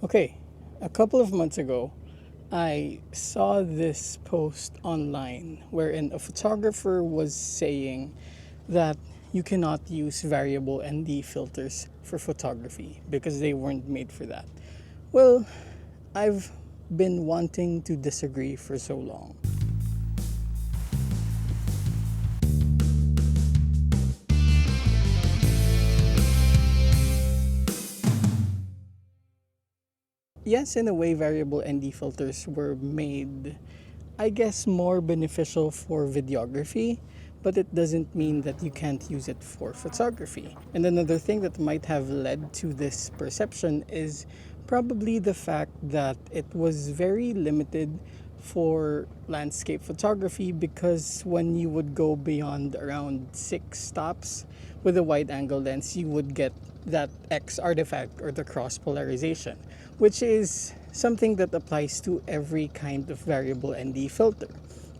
Okay, a couple of months ago, I saw this post online wherein a photographer was saying that you cannot use variable ND filters for photography because they weren't made for that. Well, I've been wanting to disagree for so long. Yes, in a way, variable ND filters were made, I guess, more beneficial for videography, but it doesn't mean that you can't use it for photography. And another thing that might have led to this perception is probably the fact that it was very limited for landscape photography, because when you would go beyond around 6 stops with a wide angle lens, you would get that X artifact or the cross polarization, which is something that applies to every kind of variable ND filter.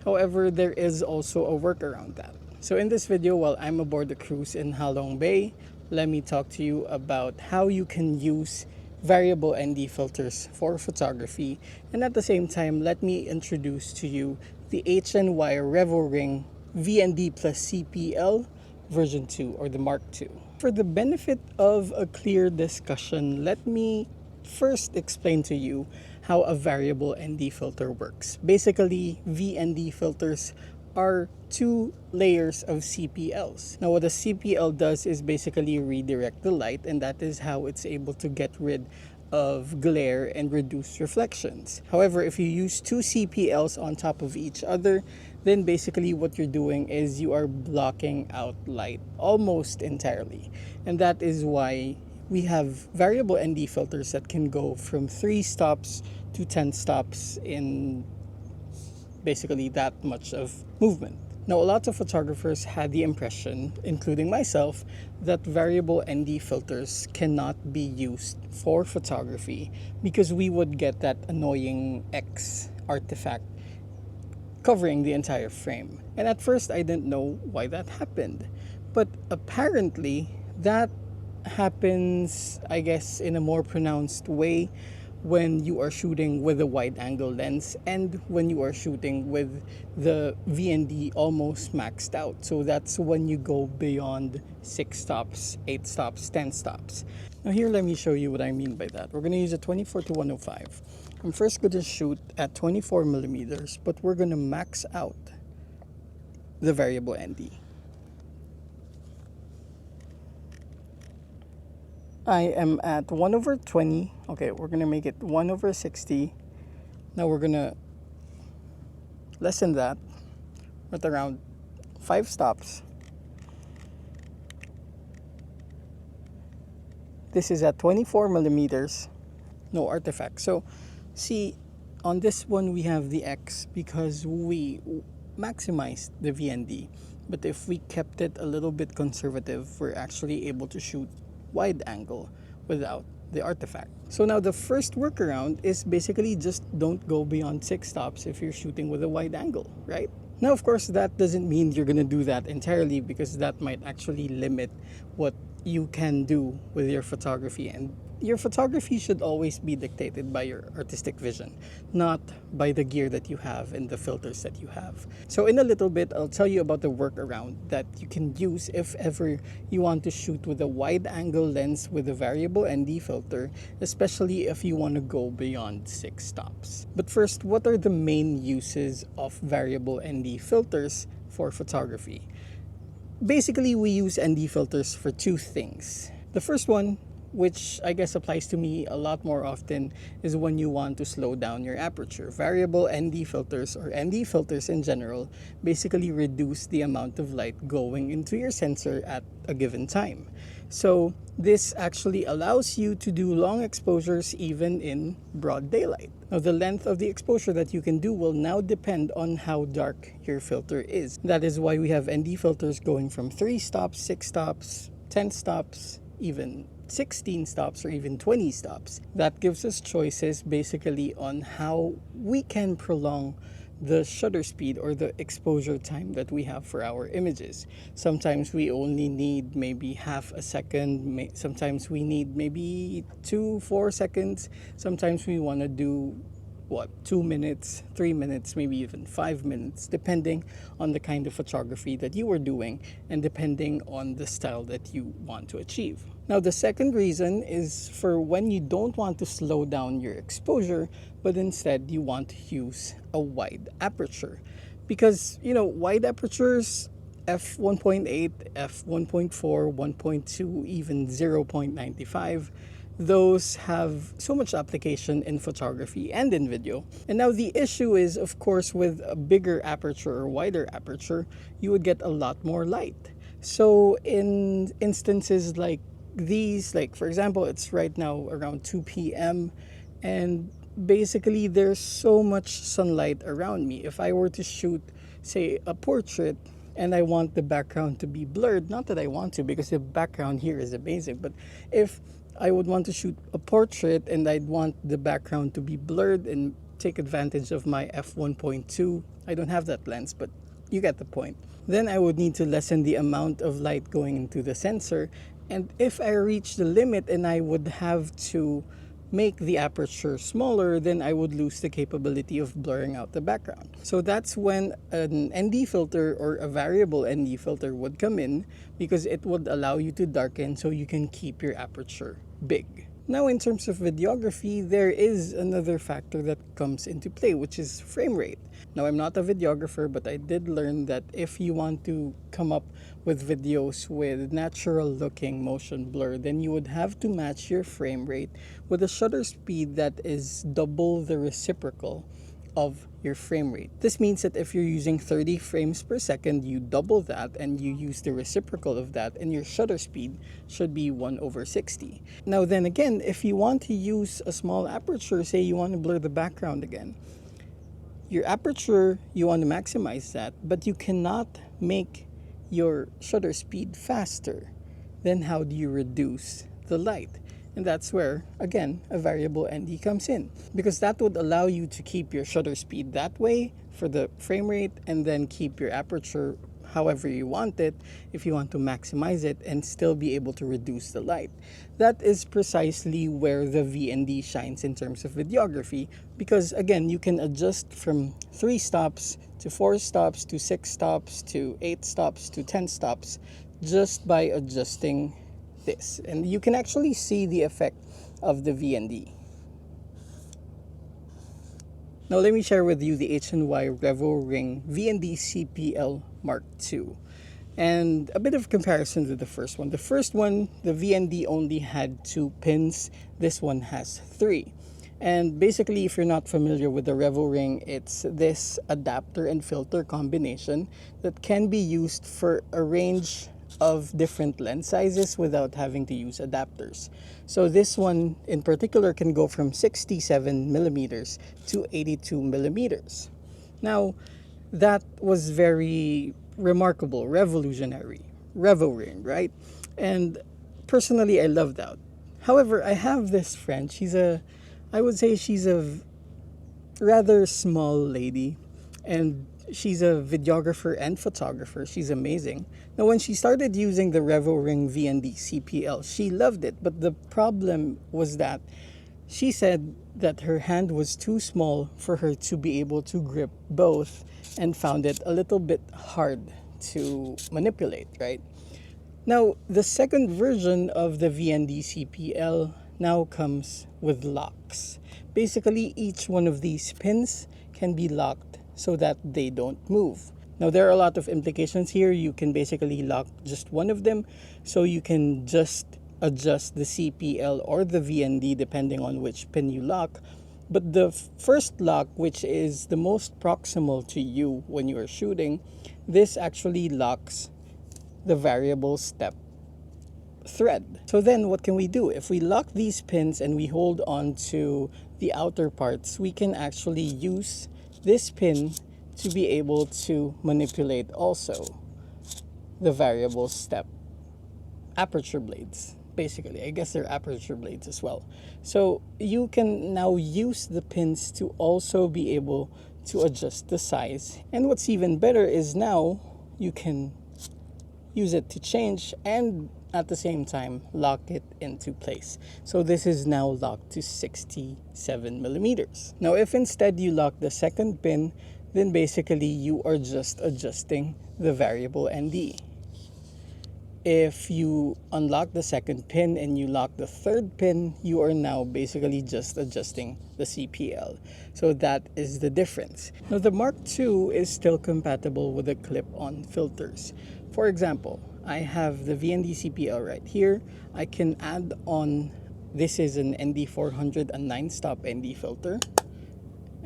However, there is also a workaround that. So in this video, while I'm aboard the cruise in Halong Bay, let me talk to you about how you can use variable ND filters for photography, and at the same time, let me introduce to you the H&Y Revoring VND plus CPL version 2, or the Mark II. For the benefit of a clear discussion, let me first explain to you how a variable ND filter works. Basically, VND filters are two layers of CPLs. Now, what a CPL does is basically redirect the light, and that is how it's able to get rid of glare and reduce reflections. However, if you use two CPLs on top of each other, then basically what you're doing is you are blocking out light almost entirely. And that is why we have variable ND filters that can go from 3 stops to 10 stops in basically that much of movement. Now, a lot of photographers had the impression, including myself, that variable ND filters cannot be used for photography because we would get that annoying X artifact covering the entire frame. And at first, I didn't know why that happened. But apparently, that happens, I guess, in a more pronounced way when you are shooting with a wide angle lens and when you are shooting with the VND almost maxed out. So that's when you go beyond 6 stops, 8 stops, 10 stops. Now here, let me show you what I mean by that. We're going to use a 24 to 105. I'm first going to shoot at 24 millimeters, but we're going to max out the variable ND. I am at 1 over 20. Okay, we're going to make it 1 over 60. Now we're going to lessen that at around 5 stops. This is at 24 millimeters, no artifact. So see, on this one we have the X because we maximized the VND. But if we kept it a little bit conservative, we're actually able to shoot wide angle without the artifact. So now the first workaround is basically just don't go beyond 6 stops if you're shooting with a wide angle, right? Now, of course, that doesn't mean you're going to do that entirely, because that might actually limit what you can do with your photography. And your photography should always be dictated by your artistic vision, not by the gear that you have and the filters that you have. So in a little bit, I'll tell you about the workaround that you can use if ever you want to shoot with a wide angle lens with a variable ND filter, especially if you want to go beyond 6 stops. But first, what are the main uses of variable ND filters for photography? Basically, we use ND filters for two things. The first one, which I guess applies to me a lot more often, is when you want to slow down your aperture. Variable ND filters, or ND filters in general, basically reduce the amount of light going into your sensor at a given time. So this actually allows you to do long exposures even in broad daylight. Now, the length of the exposure that you can do will now depend on how dark your filter is. That is why we have ND filters going from 3 stops, 6 stops, 10 stops, even 16 stops, or even 20 stops. That gives us choices basically on how we can prolong the shutter speed or the exposure time that we have for our images. Sometimes we only need maybe half a second, sometimes we need maybe 2 4 seconds, sometimes we want to do what, 2 minutes, 3 minutes, maybe even 5 minutes, depending on the kind of photography that you are doing and depending on the style that you want to achieve. Now, the second reason is for when you don't want to slow down your exposure, but instead you want to use a wide aperture. Because, wide apertures, f1.8, f1.4, 1.2, even 0.95, those have so much application in photography and in video. And now the issue is, of course, with a bigger aperture or wider aperture, you would get a lot more light. So in instances like these, like for example, it's right now around 2 p.m. and basically there's so much sunlight around me. If I were to shoot, say, a portrait and I want the background to be blurred, not that I want to because the background here is amazing, but if I would want to shoot a portrait and I'd want the background to be blurred and take advantage of my f1.2, I don't have that lens, but you get the point. Then I would need to lessen the amount of light going into the sensor. And if I reach the limit and I would have to make the aperture smaller, then I would lose the capability of blurring out the background. So that's when an ND filter or a variable ND filter would come in, because it would allow you to darken so you can keep your aperture big. Now, in terms of videography, there is another factor that comes into play, which is frame rate. Now, I'm not a videographer, but I did learn that if you want to come up with videos with natural looking motion blur, then you would have to match your frame rate with a shutter speed that is double the reciprocal of your frame rate. This means that if you're using 30 frames per second, you double that and you use the reciprocal of that, and your shutter speed should be 1/60. Now then again, if you want to use a small aperture, say you want to blur the background again, your aperture, you want to maximize that, but you cannot make your shutter speed faster. Then how do you reduce the light? And that's where, again, a variable ND comes in, because that would allow you to keep your shutter speed that way for the frame rate and then keep your aperture however you want it if you want to maximize it and still be able to reduce the light. That is precisely where the VND shines in terms of videography, because again, you can adjust from 3 stops to 4 stops to 6 stops to 8 stops to 10 stops just by adjusting this, and you can actually see the effect of the VND. Now let me share with you the H&Y Revoring VND CPL Mark II, and a bit of comparison to the first one. The first one, the VND only had 2 pins. This one has 3. And basically, if you're not familiar with the Revoring, it's this adapter and filter combination that can be used for a range of different lens sizes without having to use adapters. So this one in particular can go from 67 millimeters to 82 millimeters. Now, that was very remarkable, revolutionary, Revoring, right? And personally, I love that. However, I have this friend. I would say she's a rather small lady, and she's a videographer and photographer. She's amazing. Now, when she started using the Revoring VND CPL, she loved it, but the problem was that she said that her hand was too small for her to be able to grip both and found it a little bit hard to manipulate, right? Now, the second version of the VND CPL now comes with locks. Basically, each one of these pins can be locked so that they don't move. Now, there are a lot of implications here. You can basically lock just one of them, so you can just adjust the CPL or the VND depending on which pin you lock. But the first lock, which is the most proximal to you when you are shooting, this actually locks the variable step thread. So then what can we do? If we lock these pins and we hold on to the outer parts, we can actually use this pin to be able to manipulate also the variable step aperture blades. Basically, I guess they're aperture blades as well. So you can now use the pins to also be able to adjust the size. And what's even better is now you can use it to change and at the same time lock it into place. So this is now locked to 67 millimeters. Now if instead you lock the second pin, then basically you are just adjusting the variable ND. If you unlock the second pin and you lock the third pin, you are now basically just adjusting the CPL. So that is the difference. Now the Mark II is still compatible with the clip-on filters. For example, I have the VND CPL right here. I can add on, this is an ND400, a 9-stop ND filter,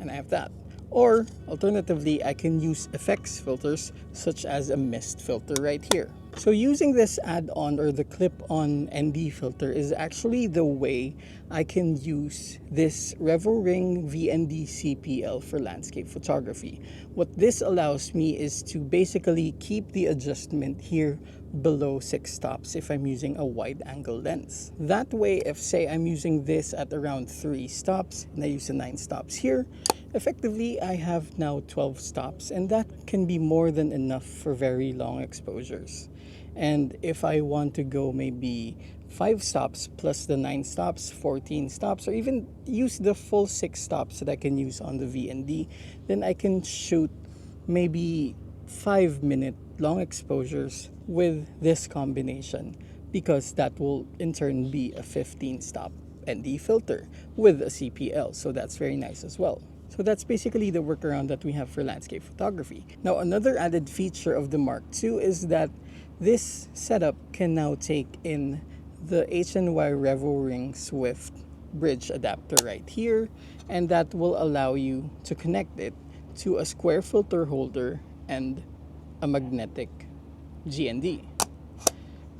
and I have that. Or alternatively, I can use effects filters such as a mist filter right here. So using this add-on or the clip-on ND filter is actually the way I can use this Revoring VND CPL for landscape photography. What this allows me is to basically keep the adjustment here below 6 stops if I'm using a wide angle lens. That way, if say I'm using this at around 3 stops and I use the 9 stops here, effectively I have now 12 stops, and that can be more than enough for very long exposures. And if I want to go maybe 5 stops plus the 9 stops, 14 stops, or even use the full 6 stops that I can use on the VND, then I can shoot maybe 5-minute long exposures with this combination, because that will in turn be a 15-stop ND filter with a CPL. So that's very nice as well. So that's basically the workaround that we have for landscape photography. Now another added feature of the Mark II is that this setup can now take in the H&Y Revoring Swift bridge adapter right here, and that will allow you to connect it to a square filter holder and a magnetic GND.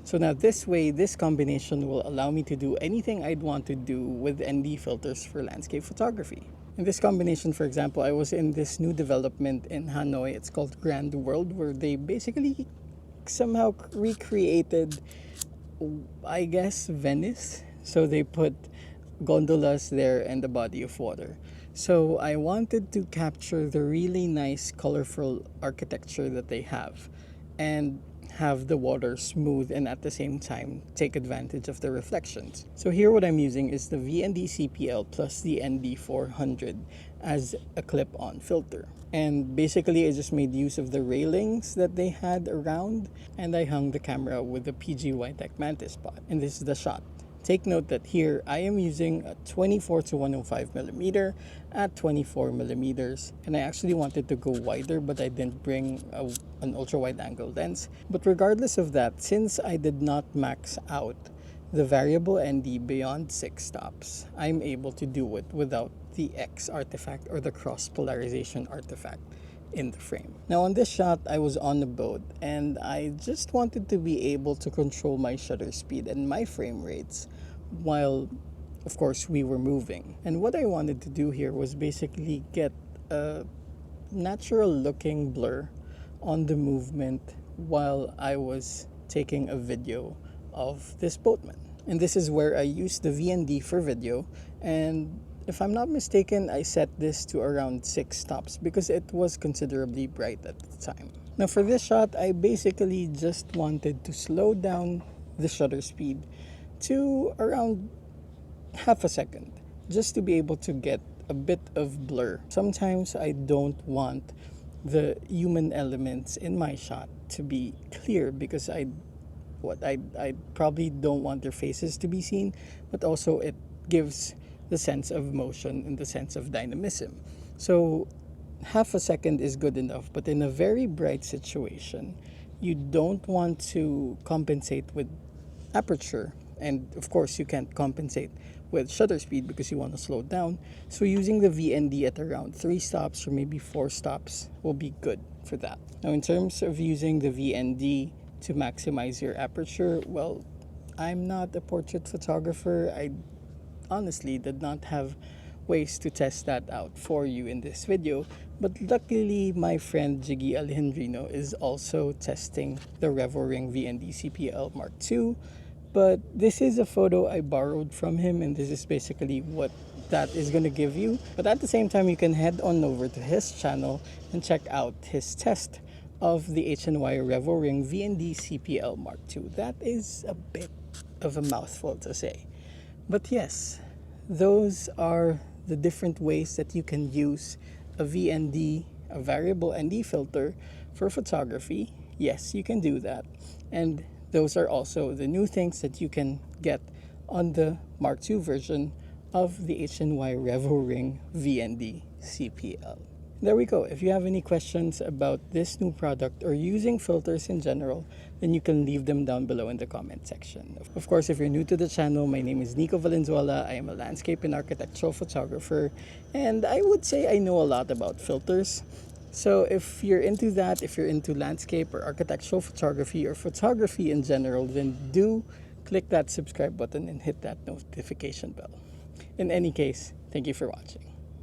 So now this way, this combination will allow me to do anything I'd want to do with ND filters for landscape photography. In this combination, for example, I was in this new development in Hanoi. It's called Grand World, where they basically somehow recreated, I guess, Venice. So they put gondolas there and the body of water. So I wanted to capture the really nice, colorful architecture that they have and have the water smooth and at the same time take advantage of the reflections. So here what I'm using is the VND CPL plus the ND400 as a clip-on filter. And basically I just made use of the railings that they had around, and I hung the camera with the PG Whitec Mantis spot. And this is the shot. Take note that here I am using a 24 to 105 millimeter at 24 millimeters, and I actually wanted to go wider, but I didn't bring an ultra wide angle lens. But regardless of that, since I did not max out the variable ND beyond 6 stops, I'm able to do it without the X artifact or the cross polarization artifact in the frame. Now on this shot, I was on a boat and I just wanted to be able to control my shutter speed and my frame rates while, of course, we were moving. And what I wanted to do here was basically get a natural looking blur on the movement while I was taking a video of this boatman. And this is where I used the VND for video, and if I'm not mistaken, I set this to around 6 stops because it was considerably bright at the time. Now for this shot, I basically just wanted to slow down the shutter speed to around half a second, just to be able to get a bit of blur. Sometimes I don't want the human elements in my shot to be clear because I probably don't want their faces to be seen, but also it gives the sense of motion and the sense of dynamism. So half a second is good enough, but in a very bright situation, you don't want to compensate with aperture, and of course you can't compensate with shutter speed because you want to slow down. So using the VND at around 3 stops or maybe 4 stops will be good for that. Now in terms of using the VND to maximize your aperture, well, I'm not a portrait photographer. I honestly did not have ways to test that out for you in this video, but luckily my friend Jiggy Alejandrino is also testing the Revoring VND CPL Mark II. But this is a photo I borrowed from him, and this is basically what that is going to give you. But at the same time, you can head on over to his channel and check out his test of the H&Y Revoring VND CPL Mark II. That is a bit of a mouthful to say. But yes, those are the different ways that you can use a VND, a variable ND filter for photography. Yes, you can do that. And those are also the new things that you can get on the Mark II version of the H&Y Revoring VND CPL. There we go. If you have any questions about this new product or using filters in general, then you can leave them down below in the comment section. Of course, if you're new to the channel, my name is Nicco Valenzuela. I am a landscape and architectural photographer, and I would say I know a lot about filters. So if you're into that, if you're into landscape or architectural photography or photography in general, then do click that subscribe button and hit that notification bell. In any case, thank you for watching.